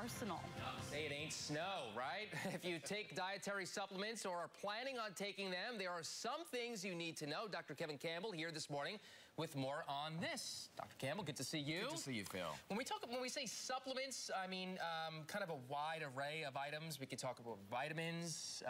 arsenal. Say it ain't snow, right? If you take dietary supplements or are planning on taking them, there are some things you need to know. Dr. Kevin Campbell here this morning with more on this. Dr. Campbell, good to see you. Good to see you, Phil. When we say supplements, I mean kind of a wide array of items. We could talk about vitamins,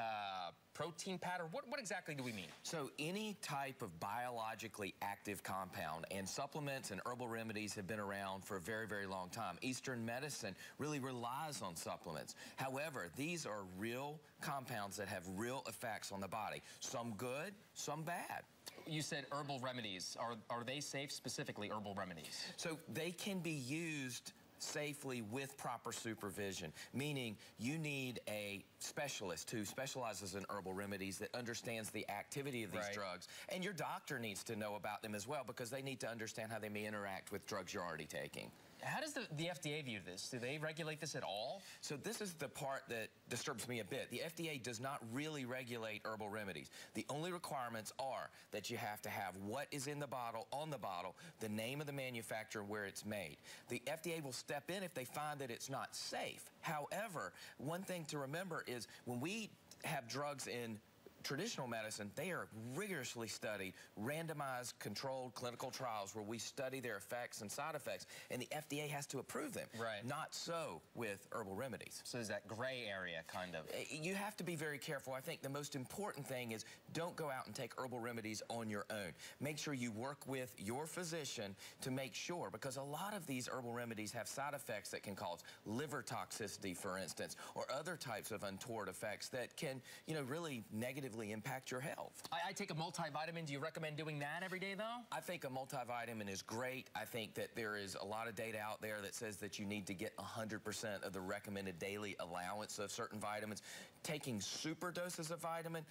protein powder. What exactly do we mean? So any type of biologically active compound, and supplements and herbal remedies have been around for a very, very long time. Eastern medicine really relies on supplements. However, these are real compounds that have real effects on the body. Some good, some bad. You said herbal remedies. Are they safe, specifically herbal remedies? So they can be used safely with proper supervision, meaning you need a specialist who specializes in herbal remedies that understands the activity of these drugs, and your doctor needs to know about them as well because they need to understand how they may interact with drugs you're already taking. How does the FDA view this? Do they regulate this at all? So this is the part that disturbs me a bit. The FDA does not really regulate herbal remedies. The only requirements are that you have to have what is in the bottle, on the bottle, the name of the manufacturer, where it's made. The FDA will step in if they find that it's not safe. However, one thing to remember is when we have drugs in traditional medicine, they are rigorously studied, randomized, controlled clinical trials where we study their effects and side effects, and the FDA has to approve them. Right. Not so with herbal remedies. So there's that gray area, kind of. You have to be very careful. I think the most important thing is don't go out and take herbal remedies on your own. Make sure you work with your physician to make sure, because a lot of these herbal remedies have side effects that can cause liver toxicity, for instance, or other types of untoward effects that can, really negatively impact your health. I take a multivitamin. Do you recommend doing that every day, though? I think a multivitamin is great. I think that there is a lot of data out there that says that you need to get 100% of the recommended daily allowance of certain vitamins. Taking super doses of vitamin,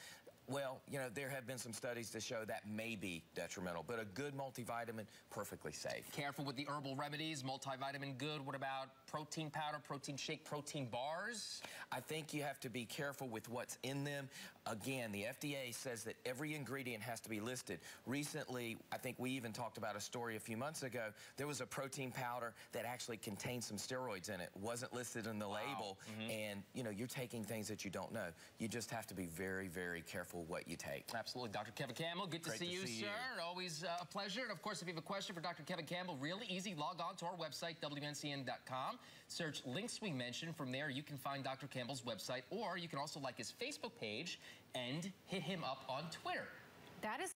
well, there have been some studies to show that may be detrimental, but a good multivitamin, perfectly safe. Careful with the herbal remedies, multivitamin good. What about protein powder, protein shake, protein bars? I think you have to be careful with what's in them. Again, the FDA says that every ingredient has to be listed. Recently, I think we even talked about a story a few months ago. There was a protein powder that actually contained some steroids in it. Wasn't listed in the label, and you're taking things that you don't know. You just have to be very, very careful what you take. Absolutely. Dr. Kevin Campbell, good to see you, sir. Always a pleasure. And of course, if you have a question for Dr. Kevin Campbell, really easy. Log on to our website, WNCN.com. Search links we mentioned. From there, you can find Dr. Campbell's website, or you can also like his Facebook page and hit him up on Twitter. That is